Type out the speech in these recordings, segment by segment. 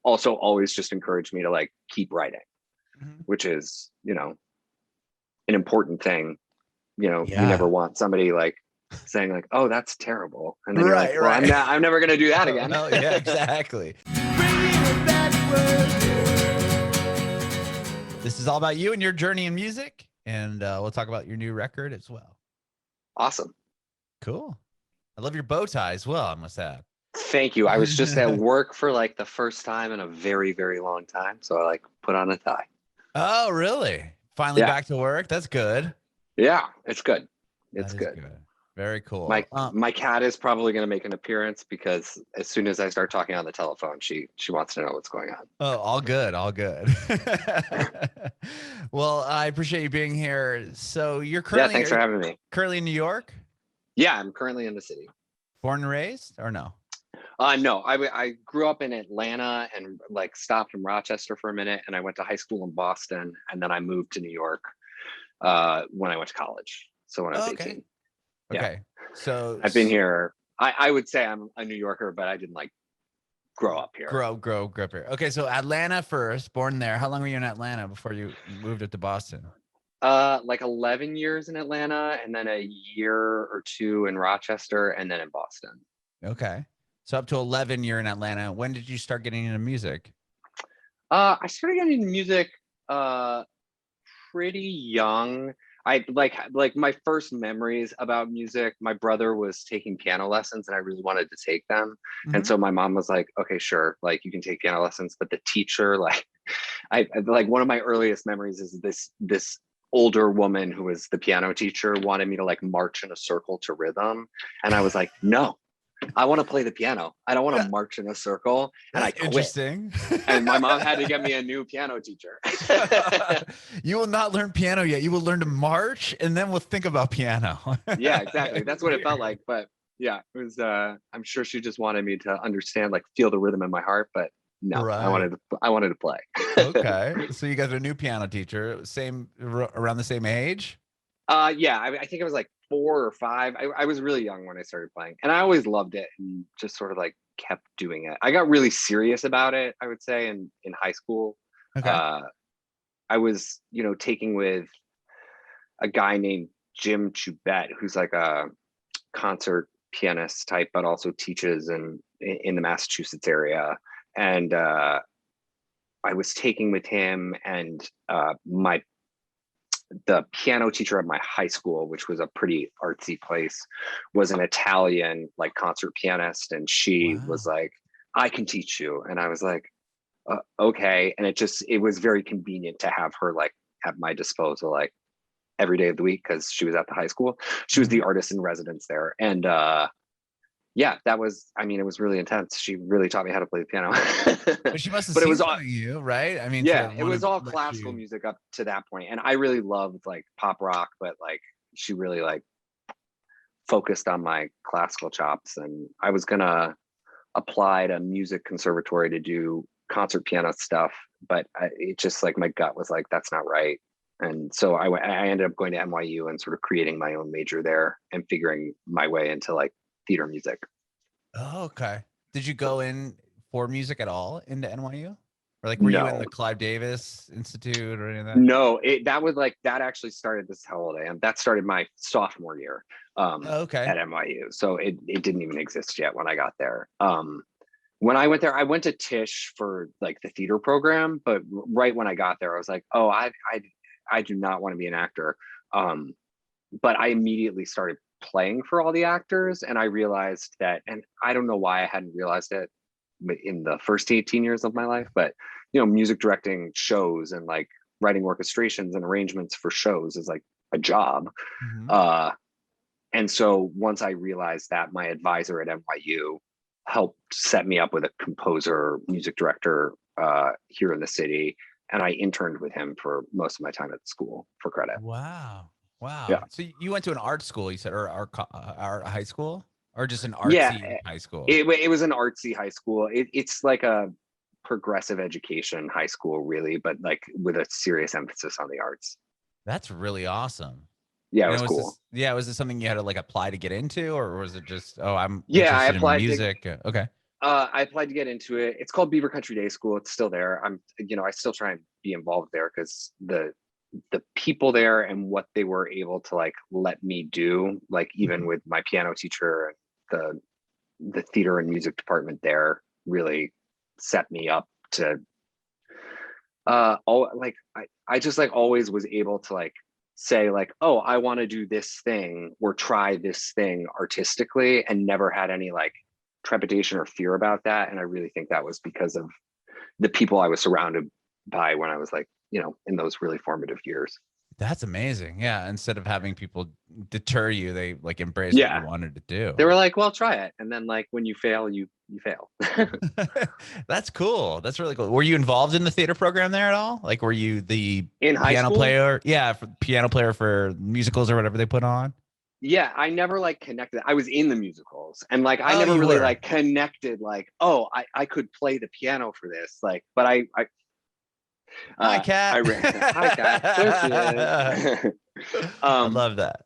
also always just encouraged me to like keep writing, Mhm. which is, you know, an important thing. You know, you never Yeah. want somebody like saying like, "Oh, that's terrible," and then you're like, Right, "Well, right. I'm never going to do that again." Well, yeah, exactly. This is all about you and your journey in music, and we'll talk about your new record as well. Awesome. Cool. I love your bow tie as well, I must add. Thank you. I was just at work for like the first time in a very, very long time, so I like put on a tie. Oh, really? Finally Yeah. back to work? That's good. Yeah, it's good. That It's is good. good. Very My cool. my cat is probably going to make an appearance because as soon as I start talking on the telephone, she wants to know what's going on. Oh, all good, all good. Well, I appreciate you being here. So you're Yeah, thanks for currently having me. currently in New York, Yeah, I'm currently in the city. born and raised, or no? No, I grew up in Atlanta and like stopped in Rochester for a minute, and I went to high school in Boston, and then I moved to New York when I went to college. So when I was Oh, okay. 18. Yeah, Okay. So I've been here. I would say I'm a New Yorker, but I didn't like grow up here. grow up here. Okay, so Atlanta first, born there. How long were you in Atlanta before you moved it to Boston? Like 11 years in Atlanta, and then a year or two in Rochester, and then in Boston. Okay. So up to 11, you're in Atlanta. When did you start getting into music? I started getting into music pretty young. I like my first memories about music. My brother was taking piano lessons and I really wanted to take them. And Mhm. so my mom was like, okay, sure, like you can take piano lessons, but the teacher, like I like one of my earliest memories is this older woman who was the piano teacher wanted me to like march in a circle to rhythm. And I was like, no, I want to play the piano. I don't want to march in a circle. And I That's quit. interesting. And my mom had to get me a new piano teacher. You will not learn piano yet. You will learn to march, and then we'll think about piano. Yeah, exactly. That's what it felt like. But yeah, it was I'm sure she just wanted me to understand, like feel the rhythm in my heart, but no, Right. I wanted to play. Okay. So you guys are a new piano teacher, around the same age? Yeah, I think it was like 4 or 5. I was really young when I started playing, and I always loved it and just sort of like kept doing it. I got really serious about it, I would say, in high school. Okay. Uh, I was, taking with a guy named Jim Chubet, who's like a concert pianist type, but also teaches in the Massachusetts area. And I was taking with him, and the piano teacher at my high school, which was a pretty artsy place, was an Italian like concert pianist, and she was Wow. like, "I can teach you," and I was like, "Okay." And it was very convenient to have her like at my disposal, like every day of the week because she was at the high school. She was Mhm. the artist in residence there, and yeah, that was. I mean, it was really intense. She really taught me how to play the piano. But she must have But it seen was all something in you, right? I mean, to yeah, it want was to all let classical you. music up to that point, and I really loved like pop rock, but like she really like focused on my classical chops, and I was gonna apply to music conservatory to do concert piano stuff, but it just like my gut was like that's not right, and so I ended up going to NYU and sort of creating my own major there and figuring my way into like theater music. Oh, okay. Did you go in for music at all into NYU? Or like were you in No, the Clive Davis Institute or any of that? no, that was like that actually started. This is how old I am. That started my sophomore year Oh, okay. at NYU, so it didn't even exist yet when I got there. When I went there, I went to Tisch for like the theater program, but right when I got there, I was like, oh, I do not want to be an actor. Um, but I immediately started playing for all the actors, and I realized that, and I don't know why I hadn't realized it in the first 18 years of my life, but music directing shows and like writing orchestrations and arrangements for shows is like a job. Mhm. Uh, and so once I realized that, my advisor at NYU helped set me up with a composer, music director here in the city. And I interned with him for most of my time at the school for credit. Wow. Wow. Yeah. So you went to an art school, you said, or art high school, or just an Yeah. artsy high school? It was an artsy high school. It's like a progressive education high school, really, but like with a serious emphasis on the arts. That's really awesome. Yeah, it And was cool. was this something you had to like apply to get into, or was it just, oh, I'm Yeah, I interested in applied to music? Okay. I applied to get into it. It's called Beaver Country Day School. It's still there. I still try and be involved there because the people there and what they were able to like let me do, like even with my piano teacher and the theater and music department there really set me up to I just like always was able to like say like, oh, I want to do this thing or try this thing artistically, and never had any like trepidation or fear about that. And I really think that was because of the people I was surrounded by when I was like, in those really formative years. That's amazing. Yeah. Instead of having people deter you, they like embrace what Yeah. you wanted to do. They were like, well, try it. And then like when you fail, you fail. That's cool. That's really cool. Were you involved in the theater program there at all? Like, were you the In high piano school? player? Yeah. Piano player for musicals or whatever they put on. Yeah, I never like connected. I was in the musicals, and like I Oh, never you really were. like connected. Like, oh, I could play the piano for this. Like, but Hi, Cat. I ran. Hi, Kat. There she is. I love that.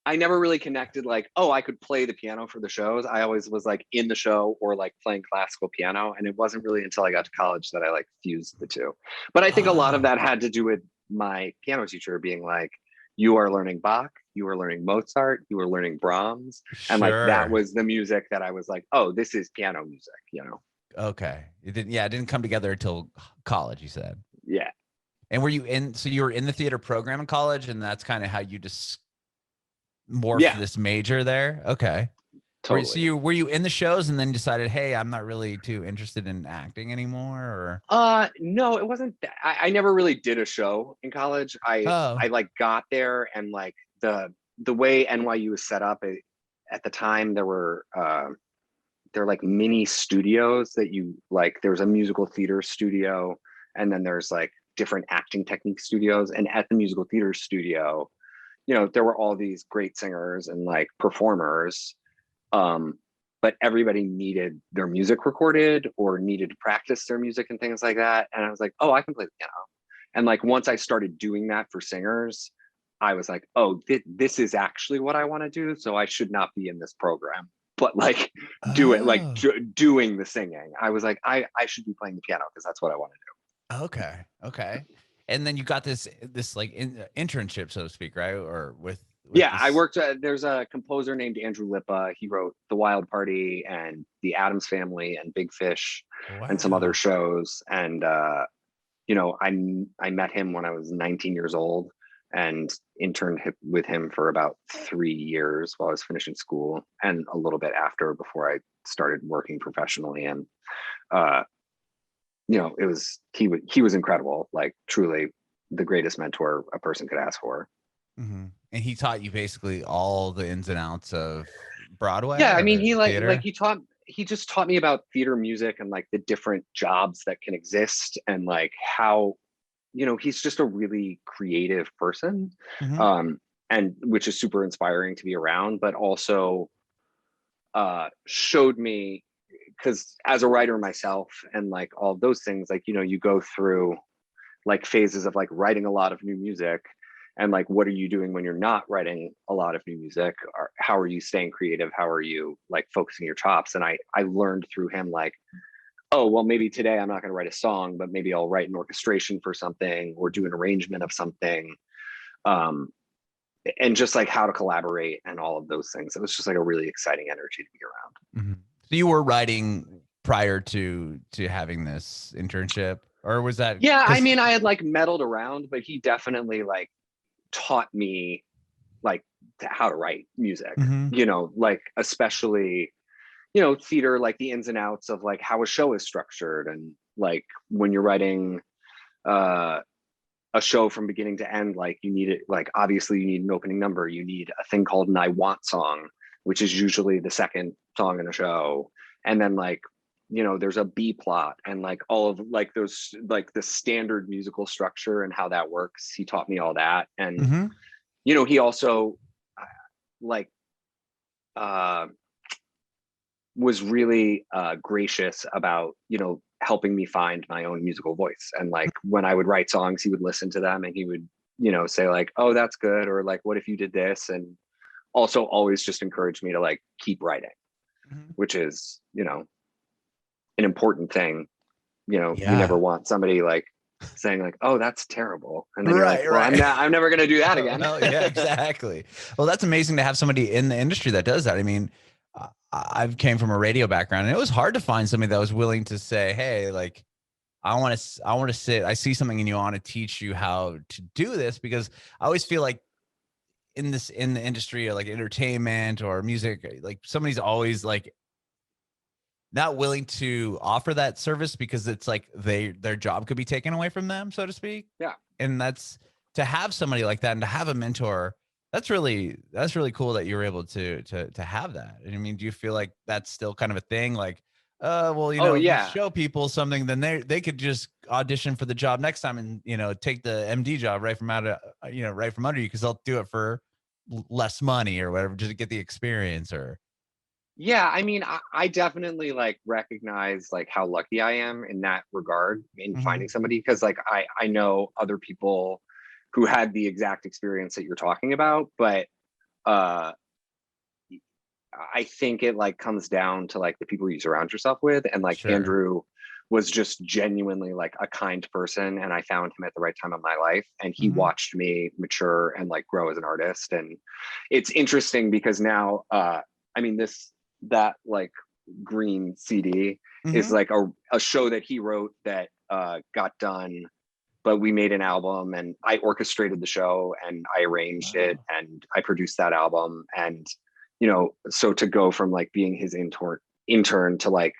I never really connected. Like, oh, I could play the piano for the shows. I always was like in the show or like playing classical piano, and it wasn't really until I got to college that I like fused the two. But I think a lot of that had to do with my piano teacher being like, you are learning Bach, you are learning Mozart, you are learning Brahms. And like that was the music that I was like, oh, this is piano music, Okay. It didn't come together until college, you said. Yeah. And so you were in the theater program in college, and that's kind of how you just morphed this major there? Okay. Totally. Were you in the shows and then decided, hey, I'm not really too interested in acting anymore, or? No, it wasn't that. I never really did a show in college. I like got there, and like the way NYU was set up at the time, there were like mini studios that you like. There's a musical theater studio, and then there's like different acting technique studios. And at the musical theater studio, there were all these great singers and like performers, but everybody needed their music recorded or needed to practice their music and things like that. And I was like, oh, I can play the piano. And like once I started doing that for singers, I was like, oh, this is actually what I want to do. So I should not be in this program, but like do it, like doing the singing. I was like, I should be playing the piano because that's what I want to do. Okay. And then you got this like internship, so to speak, right? Or with yeah, I worked. There's a composer named Andrew Lippa. He wrote The Wild Party and The Addams Family and Big Fish and some other shows. And I met him when I was 19 years old and interned with him for about 3 years while I was finishing school, and a little bit after, before I started working professionally. And he was incredible, like truly the greatest mentor a person could ask for. Mm-hmm. And he taught you basically all the ins and outs of Broadway. Yeah, I mean, he just taught me about theater music and like the different jobs that can exist, and like how, he's just a really creative person, and which is super inspiring to be around, but also showed me, because as a writer myself and like all of those things, like, you go through like phases of like writing a lot of new music, and like what are you doing when you're not writing a lot of new music, or how are you staying creative, how are you like focusing your chops. And I learned through him like, oh, well, maybe today I'm not going to write a song, but maybe I'll write an orchestration for something or do an arrangement of something, and just like how to collaborate and all of those things. It was just like a really exciting energy to be around. So you were writing prior to having this internship, or was that? Yeah, I mean, I had like meddled around, but he definitely like taught me like how to write music, like especially, theater, like the ins and outs of like how a show is structured. And like when you're writing a show from beginning to end, like you need it, like obviously you need an opening number, you need a thing called an I Want song, which is usually the second song in a show. And then like, there's a B plot and like all of like those, like the standard musical structure and how that works. He taught me all that. And, he also like, was really gracious about, helping me find my own musical voice. And like, when I would write songs, he would listen to them and he would, say like, oh, that's good. Or like, what if you did this? And also always just encouraged me to like keep writing, which is, an important thing. You know, you Yeah. never want somebody like saying like, "Oh, that's terrible," and then you're Right, like, "Well, right. I'm never going to do that again." Well, yeah, exactly. Well, that's amazing to have somebody in the industry that does that. I mean, I've came from a radio background, and it was hard to find somebody that was willing to say, "Hey, like, I want to sit. I see something in you. I want to teach you how to do this," because I always feel like in the industry, or like entertainment or music, like somebody's always like not willing to offer that service because it's like their job could be taken away from them, so to speak. Yeah. And that's to have somebody like that and to have a mentor. That's really cool that you're able to have that. And I mean, do you feel like that's still kind of a thing? Like, well, Oh if you yeah. show people something, then they could just audition for the job next time and take the MD job right from right from under you because they'll do it for less money or whatever just to get the experience or. Yeah, I mean, I definitely like recognize like how lucky I am in that regard in Mhm. finding somebody, because like I know other people who had the exact experience that you're talking about, but uh I think it like comes down to like the people you surround yourself with, and like Sure. Andrew was just genuinely like a kind person, and I found him at the right time of my life, and he Mhm. watched me mature and like grow as an artist. And it's interesting because now I mean that like green CD is Mhm. like a show that he wrote that got done, but we made an album and I orchestrated the show and I arranged it Wow. and I produced that album. And so to go from like being his intern to like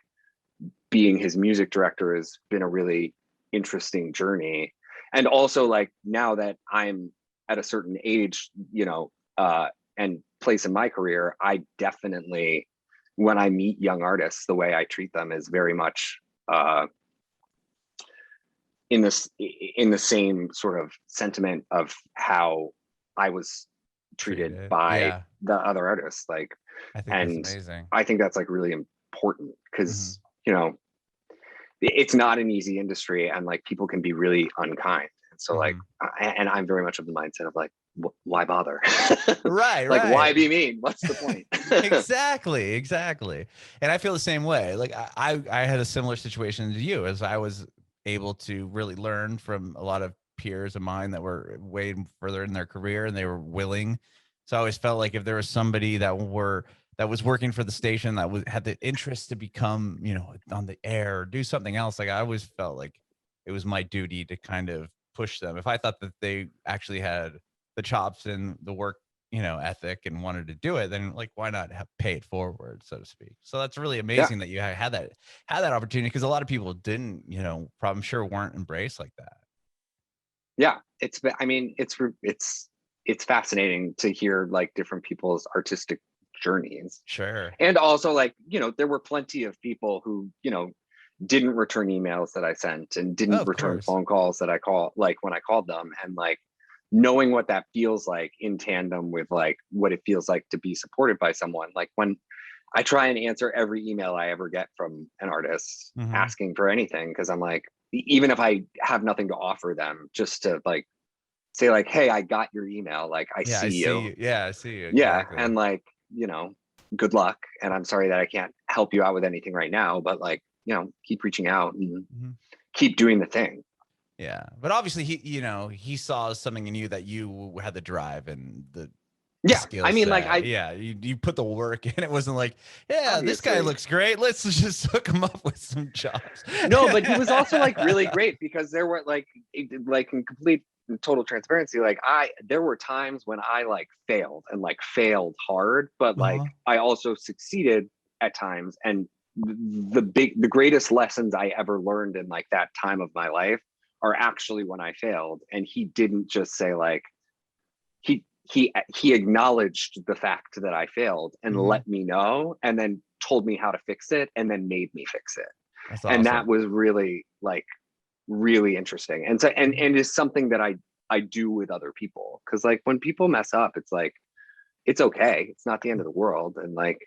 being his music director has been a really interesting journey. And also like now that I'm at a certain age, and place in my career, I definitely, when I meet young artists, the way I treat them is very much uh, in the same sort of sentiment of how I was treated Treated. by Yeah. the other artists. Like, I think that's and amazing. I think that's like really important Mhm. because it's not an easy industry, and like people can be really unkind. And so like, Mhm. and I'm very much of the mindset of like, why bother? Right, Like, why right. be mean? What's the point? Exactly, exactly. And I feel the same way. Like I had a similar situation to you as I was able to really learn from a lot of peers of mine that were way further in their career and they were willing. So I always felt like if there was somebody that was working for the station that had the interest to become, on the air or do something else, like I always felt like it was my duty to kind of push them. If I thought that they actually had the chops and the work ethic and wanted to do it, then like why not pay it forward, so to speak. So that's really Yeah, amazing that you had that opportunity because a lot of people didn't, I'm sure weren't embraced like that. yeah. I mean, it's fascinating to hear like different people's artistic journeys. Sure. And also like, there were plenty of people who, didn't return emails that I sent and Oh, didn't of return course. phone calls that I call like when I called them. And like knowing what that feels like in tandem with like what it feels like to be supported by someone. Like when I try and answer every email I ever get from an artist Hmm. asking for anything, because I'm like, even if I have nothing to offer them, just to like say like, hey, I got your email, like I Yeah, I see see you. you. Yeah, I see you. Yeah. Exactly. And like, good luck. And I'm sorry that I can't help you out with anything right now, but like, keep reaching out and Hmm. keep doing the thing. Yeah, but obviously he saw something in you that you had the drive and the Yeah. skill I mean, like set. Yeah, you put the work in. It wasn't like, yeah, this guy obviously, looks great. Let's just hook him up with some jobs. no, but he was also like really great because there were like, like in complete and total transparency, like there were times when I like failed and like failed hard, but like Uh-huh. I also succeeded at times. And the greatest lessons I ever learned in like that time of my life are actually when I failed. And he didn't just say like, he acknowledged the fact that I failed and Hmm. let me know, and then told me how to fix it, and then made me fix it. That's And that awesome. was really like really interesting. And so and is something that I do with other people, because like when people mess up, it's like it's okay, it's not the end of the world. And like,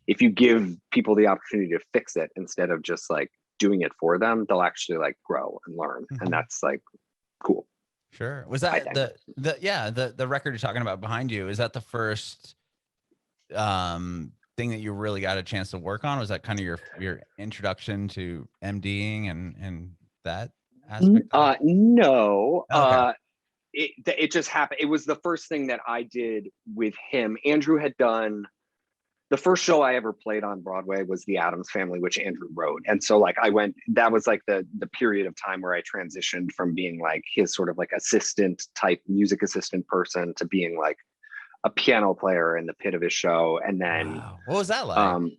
if you give people the opportunity to fix it instead of just like doing it for them, they'll actually like grow and learn. And Hmm. that's like cool, Sure. Was I that think. the record you're talking about behind you? Is that the first thing that you really got a chance to work on? Was that kind of your introduction to MDing and that aspect of it? No. Okay. It just happened. It was the first thing that I did with him. Andrew had done the first show I ever played on Broadway was the Addams Family, which Andrew wrote. And so like that was like the period of time where I transitioned from being like his sort of like assistant type music assistant person to being like a piano player in the pit of his show. And then Wow. What was that like? um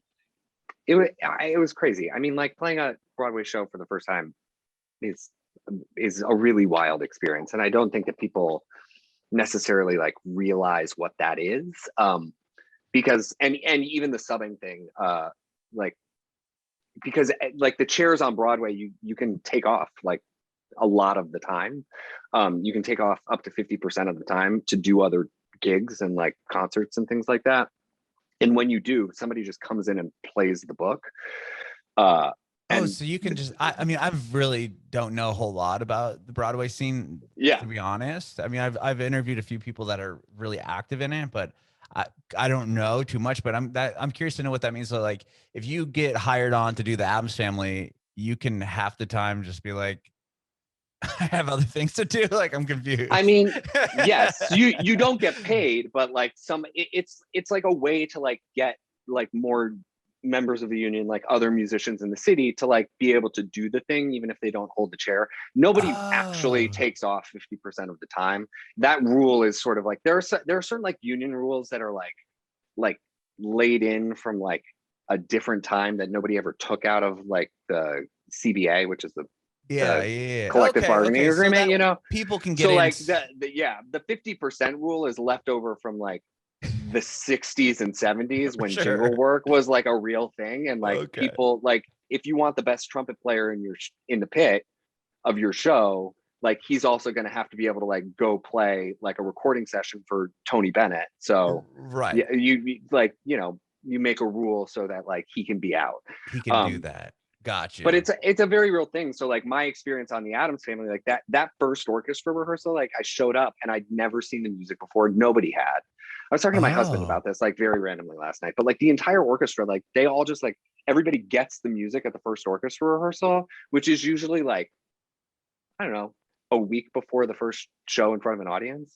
it was crazy. I mean, like playing a Broadway show for the first time is a really wild experience. And I don't think that people necessarily like realize what that is. Because and even the subbing thing, like because like the chairs on Broadway, you can take off like a lot of the time. You can take off up to 50% of the time to do other gigs and like concerts and things like that. And when you do, somebody just comes in and plays the book. Oh, And so you can just, I mean, I really don't know a whole lot about the Broadway scene, yeah, to be honest. I mean, I've interviewed a few people that are really active in it, but I don't know too much, but I'm curious to know what that means. So like, if you get hired on to do the Addams Family, you can half the time just be like, I have other things to do. Like, I'm I confused. mean, yes, you don't get paid, but like it's like a way to like get like more members of the union, like other musicians in the city, to like be able to do the thing even if they don't hold the chair. Nobody actually Oh, takes off 50% of the time. That rule is sort of like there are certain like union rules that are like laid in from like a different time that nobody ever took out of like the CBA, which is yeah, the yeah. Yeah. collective Okay, bargaining okay. So agreement, that you know. people can get So in. like the 50% rule is left over from like the 60s and 70s when Sure. jingle work was like a real thing. And like Okay. people, like if you want the best trumpet player in the pit of your show, like he's also going to have to be able to like go play like a recording session for Tony Bennett. So Right. yeah, you like, you know, you make a rule so that like he can be out. He can do um that. Got but you. it's a very real thing. So like my experience on the Addams Family, like that first orchestra rehearsal, like I showed up and I'd never seen the music before. Nobody had. I was talking to my husband Oh, about this like very randomly last night, but like the entire orchestra, like they all just like everybody gets the music at the first orchestra rehearsal, which is usually like, I don't know, a week before the first show in front of an audience.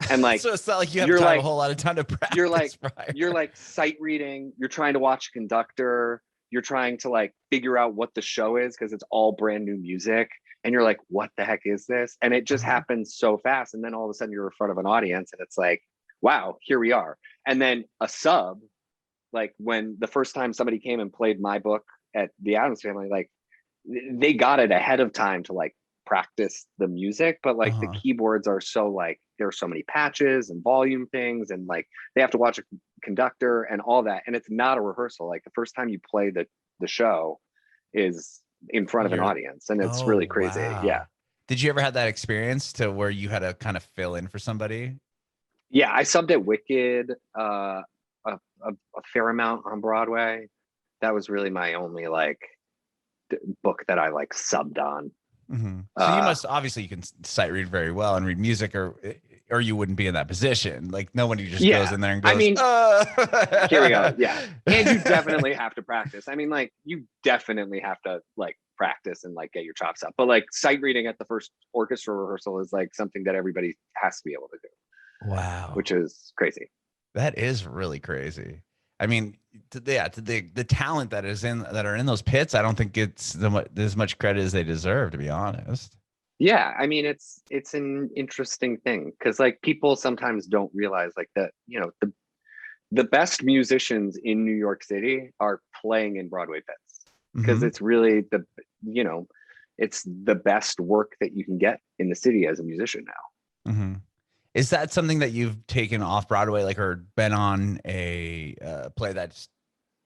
And like so it's not like you have you're time a like whole lot of time to you're like practice prior. you're like sight reading, you're trying to watch a conductor, you're trying to like figure out what the show is because it's all brand new music, and you're like, what the heck is this? And it just Uh-huh. happens so fast, and then all of a sudden you're in front of an audience and it's like, wow, here we are. And then a sub, like when the first time somebody came and played my book at the Addams Family, like they got it ahead of time to like practice the music, but like the Uh-huh. keyboards are so like there's so many patches and volume things, and like they have to watch a conductor and all that, and it's not a rehearsal. Like the first time you play the show is in front of an You're audience, and it's Oh, really crazy. Yeah, wow. Did you ever have that experience to where you had to kind of fill in for somebody? yeah, I subbed at Wicked a fair amount on Broadway. That was really my only like book that I like subbed on. So you uh must obviously you can sight read very well and read music, or you wouldn't be in that position. Like nobody just goes yeah, in there and I goes, mean, here we go. Yeah. And you definitely have to practice. I mean, like, you definitely have to like practice and like get your chops up. But like sight reading at the first orchestra rehearsal is like something that everybody has to be able to do, Wow. which is crazy. That is really crazy. I mean, yeah, to the talent that are in those pits, I don't think it's as much credit as they deserve, to be honest. Yeah. I mean, it's an interesting thing because like people sometimes don't realize like that, you know, the best musicians in New York City are playing in Broadway pits because Hmm. it's really you know, it's the best work that you can get in the city as a musician now. Hmm. Is that something that you've taken off Broadway, like, or been on a play that's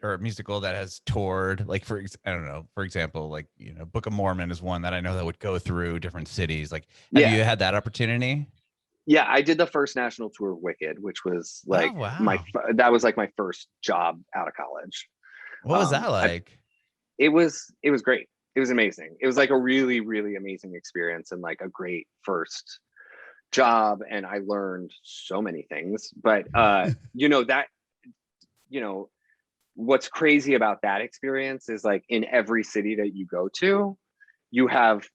or a musical that has toured? Like, I don't know, for example, like Book of Mormon is one that I know that would go through different cities. Like, have Yeah. you had that opportunity? Yeah, I did the first national tour of Wicked, which was Oh, like wow. that was like my first job out of college. What was that I like? it was great. It was amazing. It was like a really really amazing experience and like a great first job, and I learned so many things. But you know that you know what's crazy about that experience is like in every city that you go to, you have,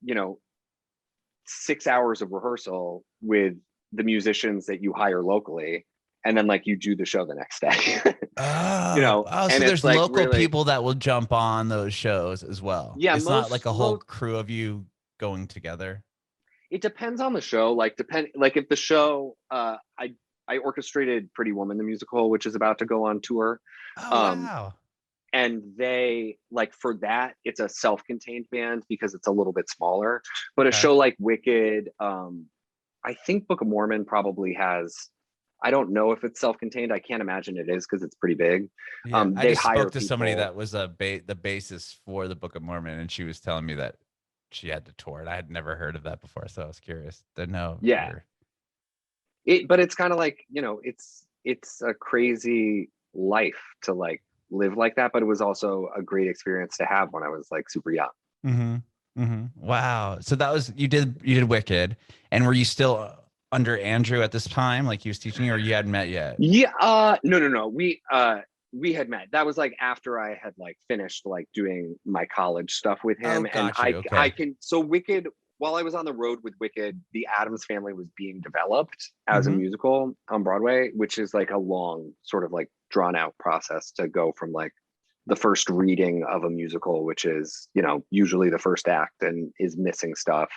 6 hours of rehearsal with the musicians that you hire locally. And then like you do the show the next day, Oh, and so it's there's like local really, people that will jump on those shows as well. yeah, It's not like a whole most, crew of you going together. it depends on the show. Like if the show, I orchestrated Pretty Woman, the musical, which is about to go on tour. Oh, Um, wow. and they like for that, it's a self-contained band because it's a little bit smaller. But a Okay. show like Wicked, I think Book of Mormon probably has, I don't know if it's self-contained. I can't imagine it is because it's pretty big. Yeah, I They just hire spoke to somebody people. that was the basis for the Book of Mormon, and she was telling me that she had to tour it. I had never heard of that before, so I was curious to know if Yeah, you're. but it's kind of like, it's a crazy life to like live like that, but it was also a great experience to have when I was like super young. Mm-hmm. Mm-hmm. Wow. So that was you did Wicked, and were you still under Andrew at this time, like he was teaching you, or you hadn't met yet? Yeah, no. We had met. That was like after I had like finished like doing my college stuff with Oh, him. And got you. I Okay. can, so Wicked, while I was on the road with Wicked, the Addams Family was being developed as a Mm-hmm. musical on Broadway, which is like a long sort of like drawn out process to go from like the first reading of a musical, which is, usually the first act and is missing stuff,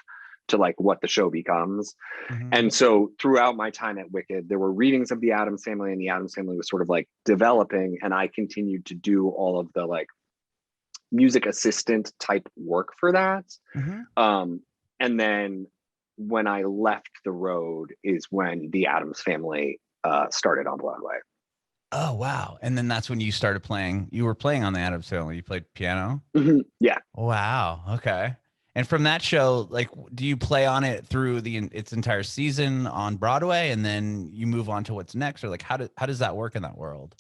to like what the show becomes. Mm-hmm. And so throughout my time at Wicked, there were readings of the Addams Family, and the Addams Family was sort of like developing, and I continued to do all of the like music assistant type work for that. Mm-hmm. Um, and then when I left the road is when the Addams Family started on Broadway. Oh, wow. And then that's when you started playing. You were playing on the Addams Family. You played piano. Yeah. Wow. Okay. And from that show, like, do you play on it through its entire season on Broadway, and then you move on to what's next, or like how does that work in that world?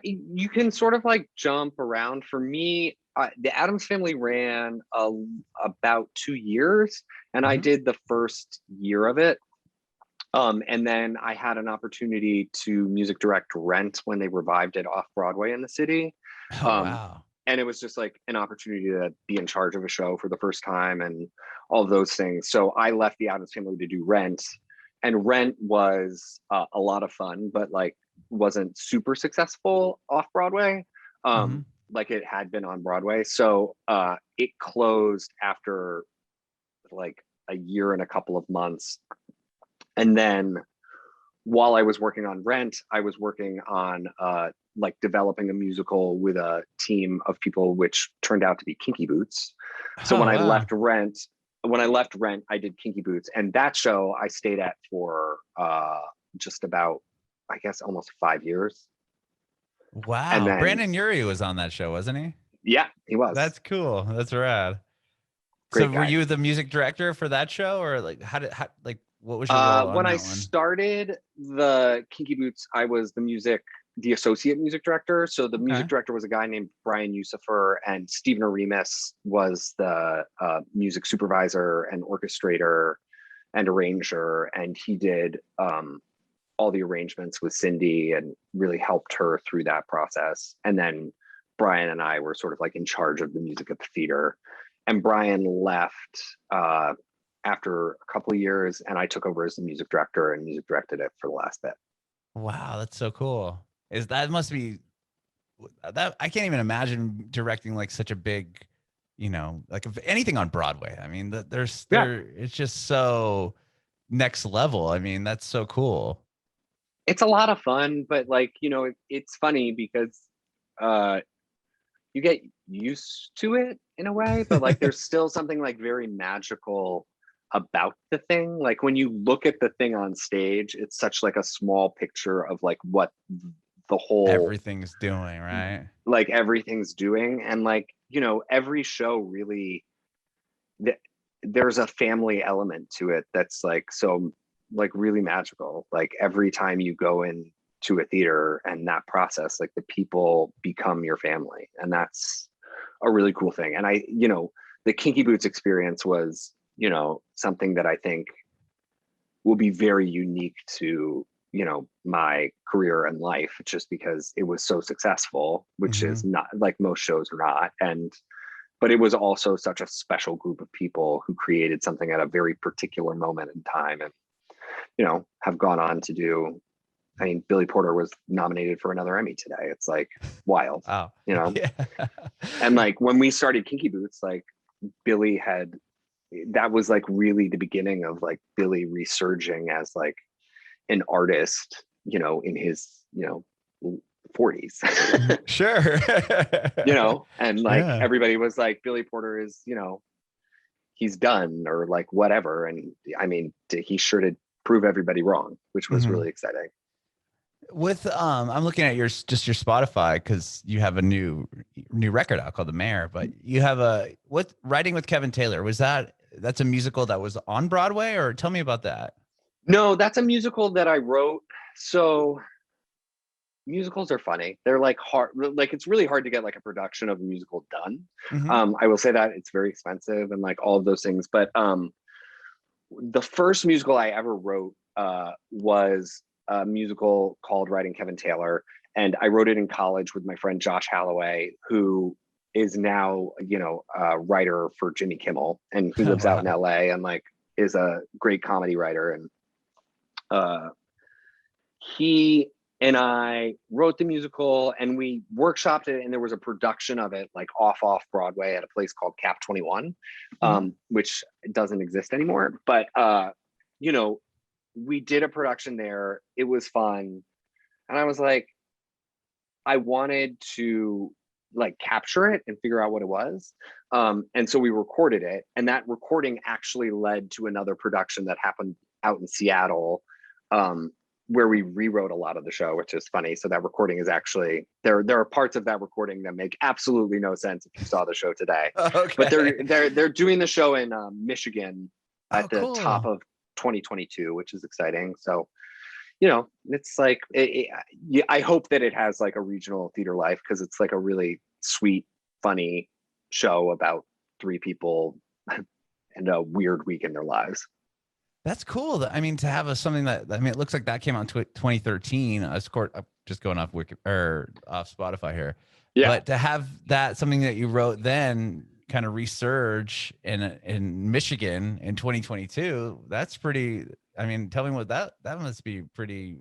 You can sort of like jump around. For me, the Addams Family ran about 2 years, and I Mm-hmm. did the first year of it. And then I had an opportunity to music direct Rent when they revived it off Broadway in the city. Oh, Um, wow. and it was just like an opportunity to be in charge of a show for the first time and all of those things. So I left the Addams Family to do Rent, and Rent was a lot of fun, but like wasn't super successful off Broadway, Mm-hmm. like it had been on Broadway. So it closed after like a year and a couple of months. And then while I was working on Rent, I was working on like developing a musical with a team of people, which turned out to be Kinky Boots. So Oh, wow. when I left Rent, I did Kinky Boots, and that show I stayed at for just about, I guess, almost 5 years. And Wow. then, Brandon Urie was on that show, wasn't he? yeah, he was That's cool. That's rad. So great were guy. you the music director for that show, or like like what was your role on When I that one? started the Kinky Boots, I was the associate music director. So the music Okay. director was a guy named Bryan, and Stephen Aremus was the music supervisor and orchestrator and arranger. And he did all the arrangements with Cyndi and really helped her through that process. And then Bryan and I were sort of like in charge of the music at the theater. And Bryan left after a couple of years, and I took over as the music director and music directed it for the last bit. Wow, that's so cool. Is that must be that I can't even imagine directing like such a big, like if anything on Broadway. I mean, Yeah, it's just so next level. I mean, that's so cool. it's a lot of fun, but like, it's funny because uh you get used to it in a way, but like there's still something like very magical about the thing. Like when you look at the thing on stage, it's such like a small picture of like what the whole, Everything's doing, right? like everything's doing. And like, every show really, there's a family element to it that's like so like really magical. Like every time you go in to a theater and that process, like the people become your family, and that's a really cool thing. And the Kinky Boots experience was, something that I think will be very unique to you know, my career and life, just because it was so successful, which is not like most shows are not. But it was also such a special group of people who created something at a very particular moment in time, and, you know, have gone on to do, I mean, Billy Porter was nominated for another Emmy today. It's like wild, you know? Yeah. And like when we started Kinky Boots, like Billy had, that was like really the beginning of like Billy resurging as like an artist, you know, in his, you know, 40s. Sure. You know, and like Yeah. everybody was like, Billy Porter is, you know, he's done, or like whatever. And I mean, he sure did prove everybody wrong, which was really exciting. With I'm looking at your Spotify, because you have a new record out called The Mayor, but you have what, Writing with Kevin Taylor, that's a musical that was on Broadway, or tell me about that. No, that's a musical that I wrote. So musicals are funny. They're like hard, like it's really hard to get like a production of a musical done. I will say that it's very expensive and like all of those things. But the first musical I ever wrote was a musical called Writing Kevin Taylor. And I wrote it in college with my friend Josh Holloway, who is now, you know, a writer for Jimmy Kimmel, and he lives out in LA and like is a great comedy writer. And he and I wrote the musical, and we workshopped it, and there was a production of it like off Broadway at a place called Cap 21, which doesn't exist anymore. But you know, we did a production there. It was fun. And I was like, I wanted to like capture it and figure out what it was. And so we recorded it, and that recording actually led to another production that happened out in Seattle, where we rewrote a lot of the show, which is funny. So that recording is actually, there are parts of that recording that make absolutely no sense if you saw the show today. Okay. But they're doing the show in Michigan at the top of 2022, which is exciting. So, you know, it's like, I hope that it has like a regional theater life, because it's like a really sweet, funny show about three people and a weird week in their lives. That's cool. I mean, to have something that, I mean, it looks like that came out in 2013. I'm just going off off Spotify here. Yeah. But to have that, something that you wrote then, kind of resurge in Michigan in 2022, that's pretty, I mean, tell me what that must be pretty.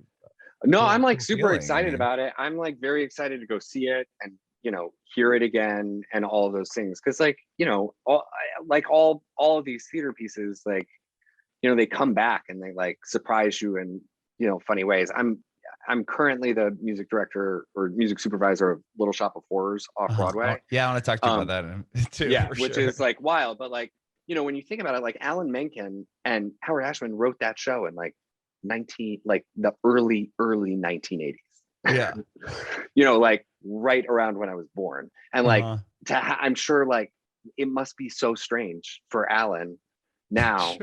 No, cool, I'm like super excited about it. I'm like very excited to go see it and, you know, hear it again and all of those things. Cause like, you know, all of these theater pieces, like, you know, they come back and they like surprise you in, you know, funny ways. I'm currently the music director or music supervisor of Little Shop of Horrors off Broadway. Yeah, I want to talk to you about that too. Yeah, which is like wild. But like, you know, when you think about it, like Alan Menken and Howard Ashman wrote that show in like the early 1980s. Yeah. You know, like right around when I was born. And like I'm sure like it must be so strange for Alan now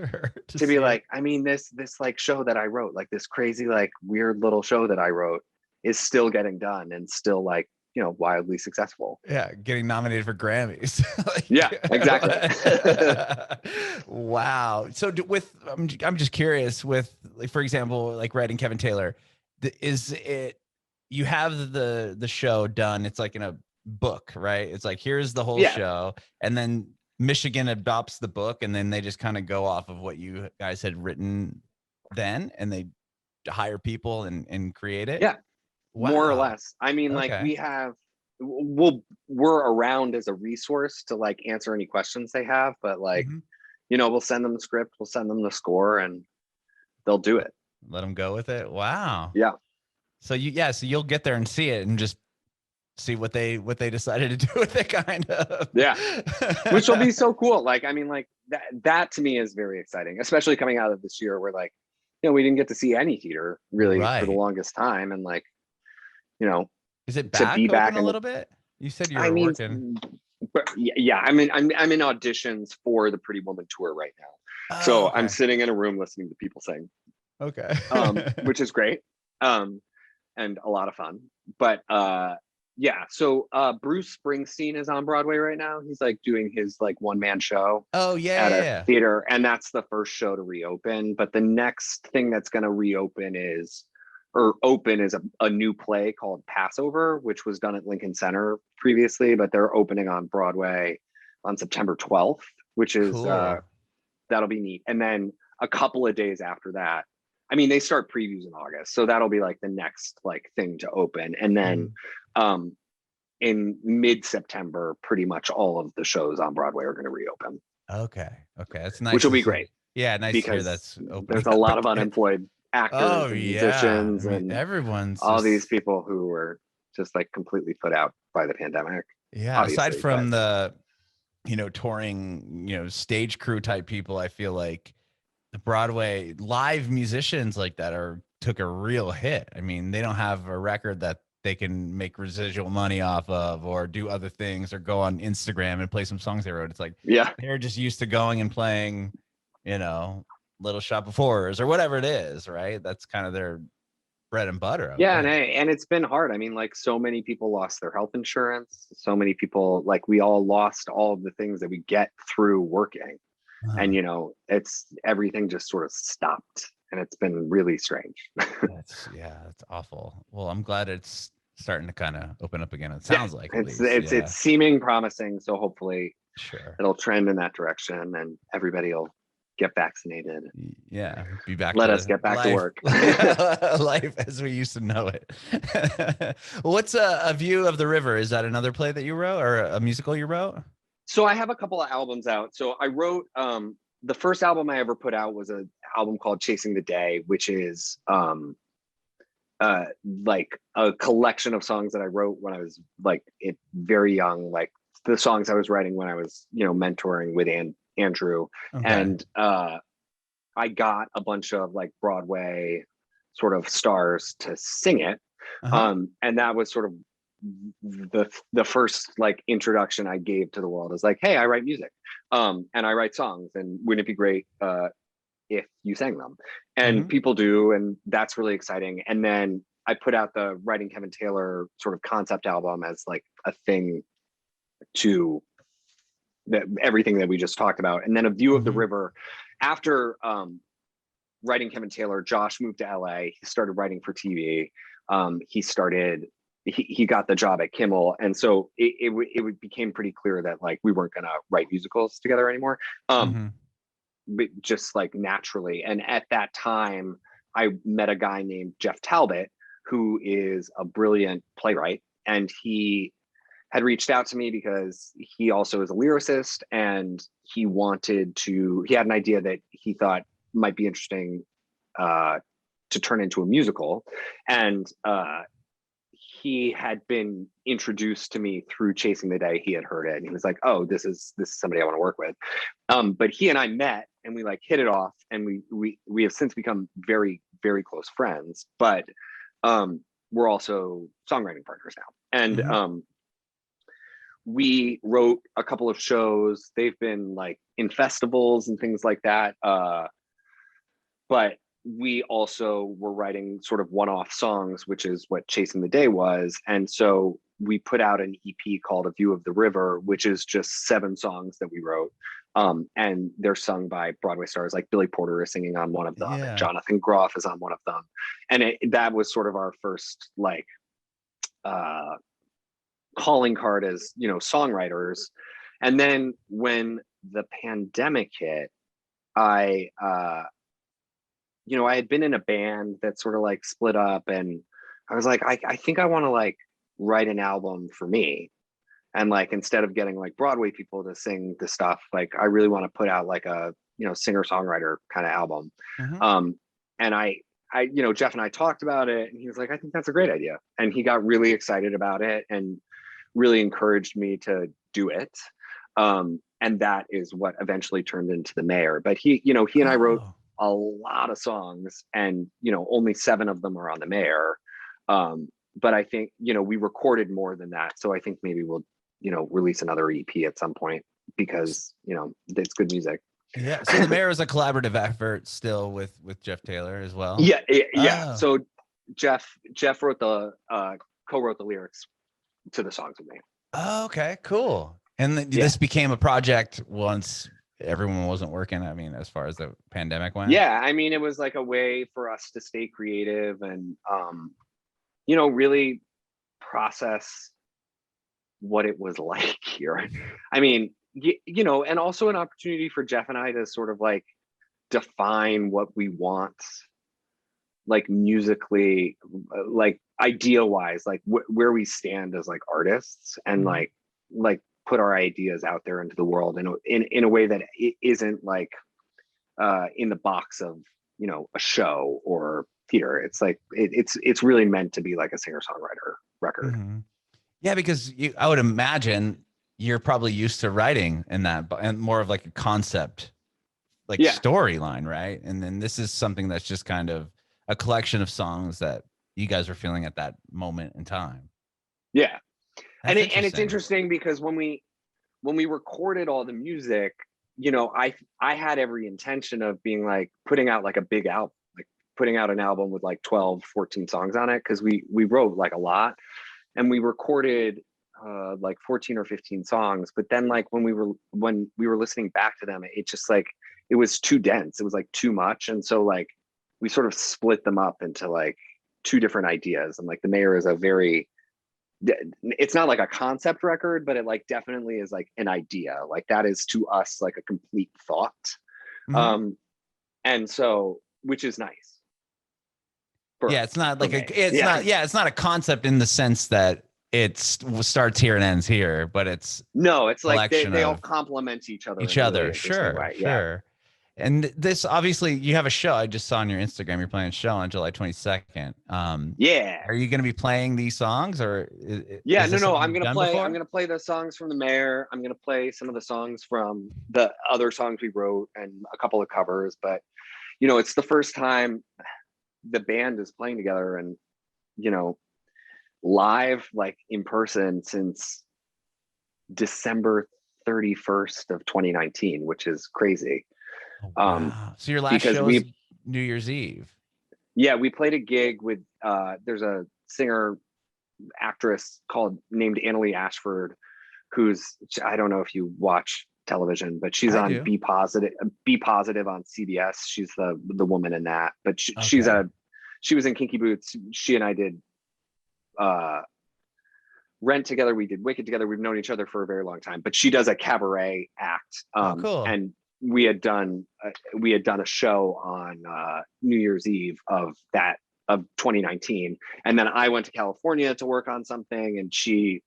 to be like, I mean, this like show that I wrote, like this crazy, like weird little show that I wrote is still getting done and still like, you know, wildly successful. Yeah. Getting nominated for Grammys. Yeah, exactly. Wow. So I'm just curious with, like, for example, like Writing Kevin Taylor, is it, you have the show done, it's like in a book, right? It's like, here's the whole show. And then Michigan adopts the book, and then they just kind of go off of what you guys had written then, and they hire people and create it. Yeah. Wow. More or less. I mean, like we're around as a resource to like answer any questions they have, but like, you know, we'll send them the script, we'll send them the score, and they'll do it. Let them go with it. Wow. Yeah. So so you'll get there and see it and just see what they decided to do with it, kind of. Yeah. Which will be so cool. Like, I mean, like that to me is very exciting, especially coming out of this year where like, you know, we didn't get to see any theater really for the longest time. And like, you know, is it back to be back a little bit? You said you were working. But yeah, I'm in auditions for the Pretty Woman tour right now. Oh, so I'm sitting in a room listening to people sing. Okay. Which is great. And a lot of fun. But yeah, so Bruce Springsteen is on Broadway right now. He's like doing his like one-man show. Oh yeah, at a theater, and that's the first show to reopen. But the next thing that's going to reopen is or open is a new play called Passover, which was done at Lincoln Center previously, but they're opening on Broadway on September 12th, which is Cool. that'll be neat. And then a couple of days after that, I mean, they start previews in August, so that'll be like the next like thing to open. And then in mid-September, pretty much all of the shows on Broadway are going to reopen. Okay. That's nice. Which will to be see. great. Yeah, nice to hear Because that's opening there's a up lot of again. unemployed actors Oh and yeah, musicians and everyone's all just, these people who were just like completely put out by the pandemic. yeah. Aside Obviously, from the touring, stage crew type people, I feel like the Broadway live musicians like that took a real hit. I mean, they don't have a record that they can make residual money off of or do other things or go on Instagram and play some songs they wrote. It's like, yeah, they're just used to going and playing, Little Shop of Horrors or whatever it is, right? That's kind of their bread and butter. yeah, and it's been hard. I mean, like so many people lost their health insurance. So many people, like we all lost all of the things that we get through working, and it's everything just sort of stopped, and it's been really strange. That's awful. Well, I'm glad it's starting to kind of open up again. It sounds like at least. It's seeming promising. So hopefully, sure, it'll trend in that direction, and everybody will get vaccinated. Yeah, be back. Let us get back to work. Life as we used to know it. What's a View of the River? Is that another play that you wrote or a musical you wrote? So I have a couple of albums out. So I wrote the first album I ever put out was an album called Chasing the Day, which is like a collection of songs that I wrote when I was like very young, like the songs I was writing when I was mentoring with Andrew. Okay. And I got a bunch of like Broadway sort of stars to sing it. And that was sort of the first like introduction I gave to the world. Is like, hey, I write music and I write songs, and wouldn't it be great if you sang them? And people do, and that's really exciting. And then I put out the Writing Kevin Taylor sort of concept album as like a thing to everything that we just talked about. And then A View of the River. After Writing Kevin Taylor, Josh moved to LA. He started writing for TV. He got the job at Kimmel, and so it became pretty clear that like we weren't gonna write musicals together anymore, but just like naturally. And at that time, I met a guy named Jeff Talbot, who is a brilliant playwright, and he had reached out to me because he also is a lyricist, and he had an idea that he thought might be interesting to turn into a musical. And he had been introduced to me through Chasing the Day. He had heard it, and he was like, oh, this is somebody I want to work with. But he and I met, and we like hit it off, and we have since become very, very close friends, but we're also songwriting partners now. And we wrote a couple of shows. They've been like in festivals and things like that. But we also were writing sort of one-off songs, which is what Chasing the Day was. And so we put out an EP called A View of the River, which is just 7 songs that we wrote. And they're sung by Broadway stars, like Billy Porter is singing on one of them, and Jonathan Groff is on one of them. And that was sort of our first like calling card as songwriters. And then when the pandemic hit, I had been in a band that sort of like split up, and I was like, I think I want to like write an album for me. And like, instead of getting like Broadway people to sing the stuff, like I really want to put out like a, singer-songwriter kind of album. And I, Jeff and I talked about it, and he was like, I think that's a great idea. And he got really excited about it and really encouraged me to do it. And that is what eventually turned into The Mayor. But he and I wrote a lot of songs, and only 7 of them are on The Mayor. But I think we recorded more than that, so I think maybe we'll release another EP at some point, because it's good music. Yeah. So The Mayor is a collaborative effort still with Jeff Taylor as well. Yeah. Oh. So Jeff wrote co-wrote the lyrics to the songs with me. Oh, okay, cool. And this became a project once everyone wasn't working. I mean, as far as the pandemic went. Yeah, I mean, it was like a way for us to stay creative and really process what it was like here. I mean, and also an opportunity for Jeff and I to sort of like define what we want, like musically, like idea wise, like where we stand as like artists, and like put our ideas out there into the world in a way that it isn't like in the box of a show or theater. It's like it's really meant to be like a singer-songwriter record. Mm-hmm. Yeah, because I would imagine you're probably used to writing in that, and more of like a concept, like storyline, right? And then this is something that's just kind of a collection of songs that you guys are feeling at that moment in time. Yeah, and it's interesting because when we recorded all the music, I had every intention of being like putting out like a big album, like putting out an album with like 12, 14 songs on it, because we wrote like a lot. And we recorded like 14 or 15 songs, but then like when we were listening back to them, it just like it was too dense. It was like too much, and so like we sort of split them up into like two different ideas. And like The Mayor is it's not like a concept record, but it like definitely is like an idea. Like that is to us like a complete thought, and so which is nice. It's not like it's not a concept in the sense that it starts here and ends here, but it's like they all complement each other. Sure. And this, obviously, you have a show. I just saw on your Instagram you're playing a show on July 22nd. Are you going to be playing these songs, or? I'm going to play the songs from The Mayor. I'm going to play some of the songs from the other songs we wrote and a couple of covers. But it's the first time the band is playing together and live, like in person, since December 31st of 2019, which is crazy. Wow. So your last show was New Year's Eve. Yeah, we played a gig with there's a singer actress named Annalie Ashford, who's, I don't know if you watch television, but she's on Be Positive on CBS. She's the woman in that, but she was in Kinky Boots. She and I did Rent together. We did Wicked together. We've known each other for a very long time, but she does a cabaret act. Cool. And we had done a show on New Year's Eve of 2019. And then I went to California to work on something, and she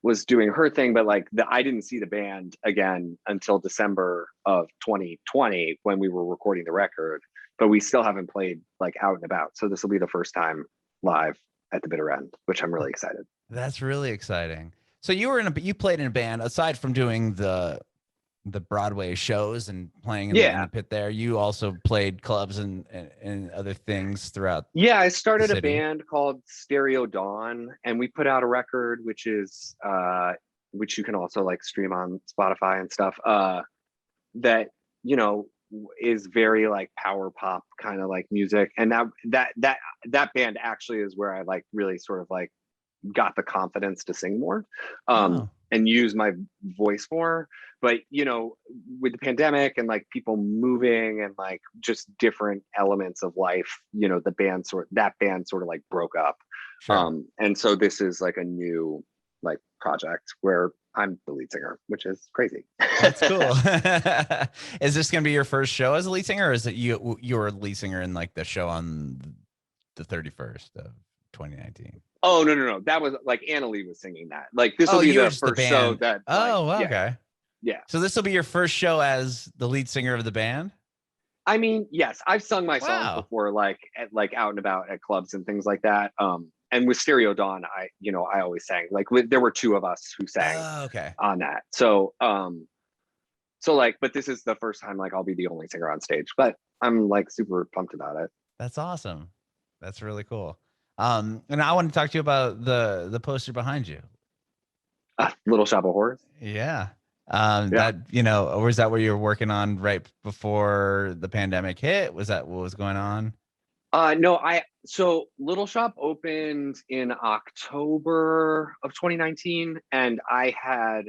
was doing her thing, but like I didn't see the band again until December of 2020 when we were recording the record, but we still haven't played like out and about. So this will be the first time live at the bitter end, which I'm really excited. That's really exciting. So you played in a band aside from doing the Broadway shows and playing in the pit there. You also played clubs and other things throughout. Yeah, I started a band called Stereo Dawn, and we put out a record which is which you can also like stream on Spotify and stuff. That is very like power pop kind of like music, and that band actually is where I like really sort of like got the confidence to sing more and use my voice more. But with the pandemic and like people moving and like just different elements of life, that band sort of like broke up. Sure. And so this is like a new like project where I'm the lead singer, which is crazy. That's cool. Is this going to be your first show as a lead singer, or is it you're a lead singer in like the show on the 31st of 2019? Oh, no. That was like Annalie was singing that. Like this will be the first show that. Okay. Yeah. So this will be your first show as the lead singer of the band? I mean, yes, I've sung my songs before, like out and about at clubs and things like that. And with Stereo Dawn, I always sang. Like there were two of us who sang on that. So but this is the first time like I'll be the only singer on stage. But I'm like super pumped about it. That's awesome. That's really cool. And I want to talk to you about the poster behind you. Little Shop of Horrors. Yeah. That, or was that what you were working on right before the pandemic hit? Was that what was going on? No, so Little Shop opened in October of 2019, and I had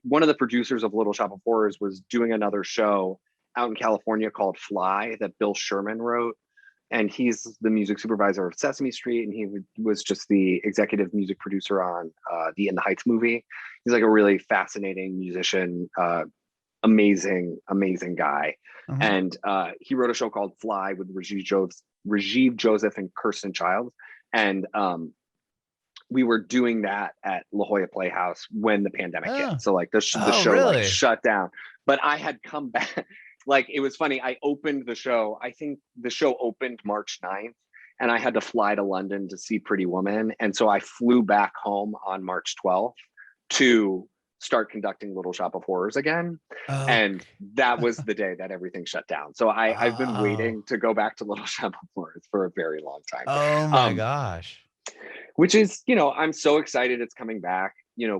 one of the producers of Little Shop of Horrors was doing another show out in California called Fly that Bill Sherman wrote, and he's the music supervisor of Sesame Street, and he was just the executive music producer on the In the Heights movie. He's like a really fascinating musician, amazing guy. Mhm. And he wrote a show called Fly with Rajiv Joseph and Kirsten Child. And we were doing that at La Jolla Playhouse when the pandemic hit. So like the show really? like shut down. But I had come back. Like, it was funny. I opened the show. I think the show opened March 9th, and I had to fly to London to see Pretty Woman. And so I flew back home on March 12th to start conducting Little Shop of Horrors again. Oh. And that was the day that everything shut down. So I've been waiting to go back to Little Shop of Horrors for a very long time. Oh my gosh. Which is, I'm so excited it's coming back.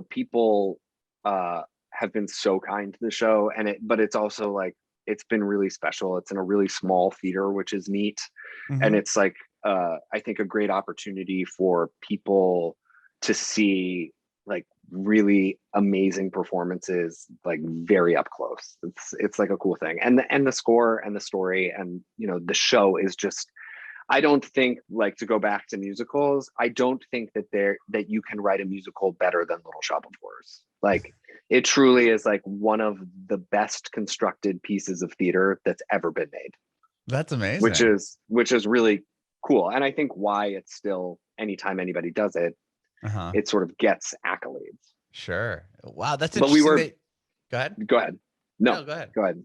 People have been so kind to the show, but it's also like, it's been really special. It's in a really small theater, which is neat. Mm-hmm. And it's like, I think a great opportunity for people to see like really amazing performances, like very up close. It's like a cool thing. And the score and the story and, the show is just, I don't think, like, to go back to musicals, I don't think that you can write a musical better than Little Shop of Horrors. Like, it truly is like one of the best constructed pieces of theater that's ever been made. That's amazing. Which is really cool. And I think why it's still, anytime anybody does it, it sort of gets accolades. Sure. Wow, that's interesting. Go ahead. Go ahead. No, go ahead. Go ahead.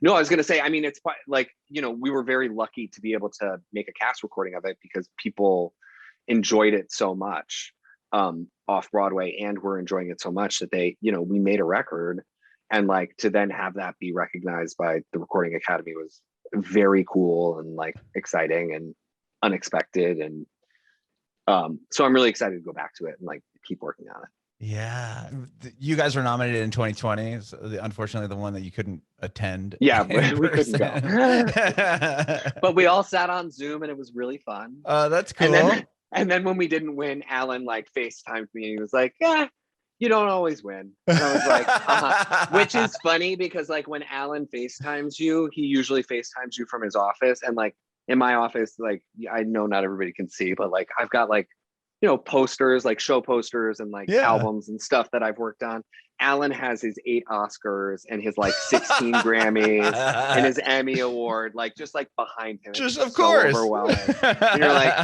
No, I was going to say, I mean, it's like, we were very lucky to be able to make a cast recording of it because people enjoyed it so much off Broadway, and were enjoying it so much that we made a record, and like to then have that be recognized by the Recording Academy was very cool and like exciting and unexpected. And so I'm really excited to go back to it and like keep working on it. Yeah, you guys were nominated in 2020. So unfortunately, the one that you couldn't attend. Yeah, we couldn't go. But we all sat on Zoom, and it was really fun. That's cool. And then when we didn't win, Alan like FaceTimed me, and he was like, "Yeah, you don't always win." And I was like, which is funny because like when Alan FaceTimes you, he usually FaceTimes you from his office, and like in my office, like I know not everybody can see, but like I've got like posters, like show posters and like albums and stuff that I've worked on. Alan has his 8 Oscars and his like 16 Grammys and his Emmy Award, like just like behind him. Just of course. So overwhelming. And you're like,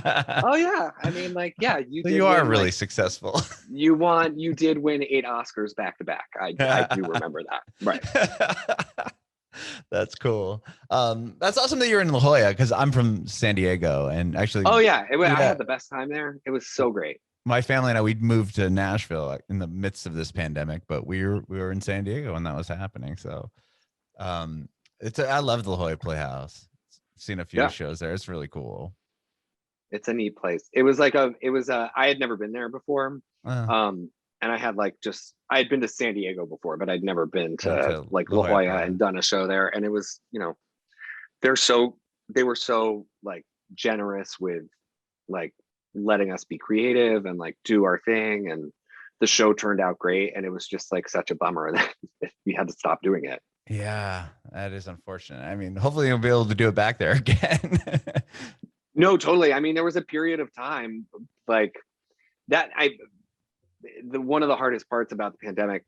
oh yeah. I mean, like, yeah, you are really successful. You did win 8 Oscars back to back. I do remember that. Right. That's cool. That's awesome that you're in La Jolla, because I'm from San Diego, and actually, I had the best time there. It was so great. My family and I, we moved to Nashville in the midst of this pandemic, but we were in San Diego when that was happening. So I love the La Jolla Playhouse. Seen a few shows there. It's really cool. It's a neat place. It was I had never been there before. And I had I had been to San Diego before, but I'd never been to like La Jolla and done a show there. And it was, they were so like generous with like letting us be creative and like do our thing. And the show turned out great. And it was just like such a bummer that we had to stop doing it. Yeah, that is unfortunate. I mean, hopefully you'll be able to do it back there again. No, totally. I mean, there was a period of time like that. One of the hardest parts about the pandemic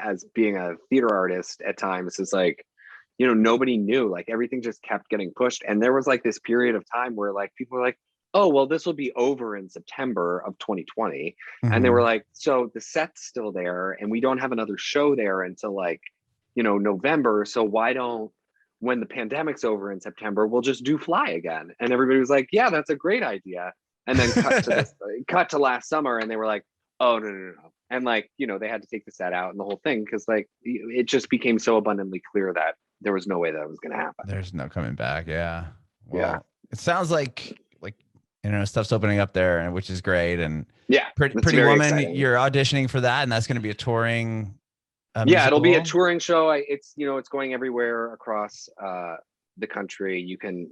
as being a theater artist at times is like, nobody knew, like everything just kept getting pushed. And there was like this period of time where like people were like, oh, well, this will be over in September of 2020. Mm-hmm. And they were like, so the set's still there and we don't have another show there until like, November. So why don't, when the pandemic's over in September, we'll just do Fly again. And everybody was like, yeah, that's a great idea. And then cut to last summer. And they were like, oh, no. And like, they had to take the set out and the whole thing. Cause like, it just became so abundantly clear that there was no way that was going to happen. There's no coming back. Yeah. Well, yeah. It sounds like, stuff's opening up there, and which is great. And yeah, Pretty Woman, exciting. You're auditioning for that. And that's going to be a touring. Yeah, it'll be a touring show. It's going everywhere across the country. You can,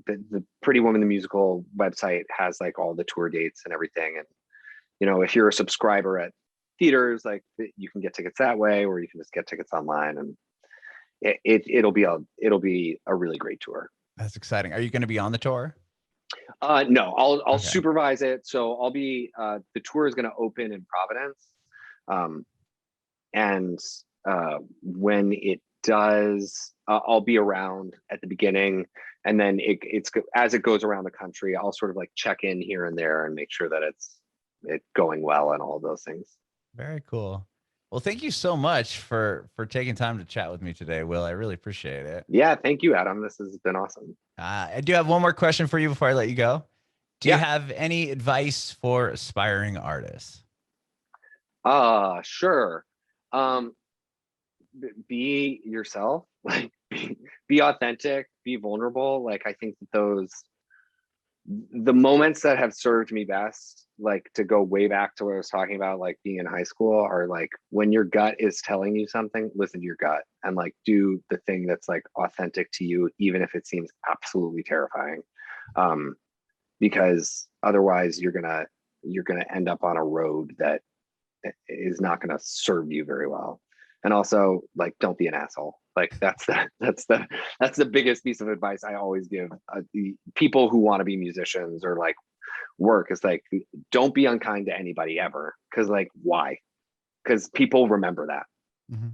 the Pretty Woman the Musical website has like all the tour dates and everything. And, you know, if you're a subscriber at theaters, like you can get tickets that way, or you can just get tickets online, and it'll be a really great tour. That's exciting. Are you going to be on the tour? No, I'll Okay. supervise it. So I'll be, the tour is going to open in Providence. And when it does, I'll be around at the beginning, and then it's as it goes around the country, I'll sort of like check in here and there and make sure that it's going well and all of those things. Very cool. Well, thank you so much for taking time to chat with me today, Will. I really appreciate it. Yeah, thank you, Adam. This has been awesome. I do have one more question for you before I let you go. Do Yeah. you have any advice for aspiring artists? Sure. Be yourself, like be authentic, be vulnerable. Like, I think that the moments that have served me best, like to go way back to what I was talking about, like being in high school, are like when your gut is telling you something, listen to your gut and like do the thing that's like authentic to you, even if it seems absolutely terrifying. Because otherwise you're gonna end up on a road that is not gonna serve you very well. And also, like, don't be an asshole. Like that's the biggest piece of advice I always give people who want to be musicians or like work, is like, don't be unkind to anybody ever. Because like, why? Because people remember that. Mm-hmm.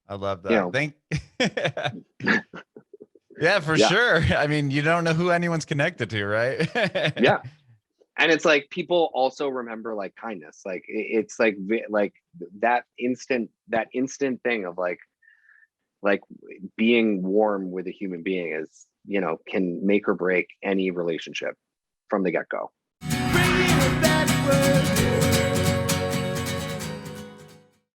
I love that. You know? Yeah, for sure. I mean, you don't know who anyone's connected to, right? Yeah. And it's like, people also remember like kindness. Like it's like that instant thing of like being warm with a human being is, you know, can make or break any relationship from the get-go.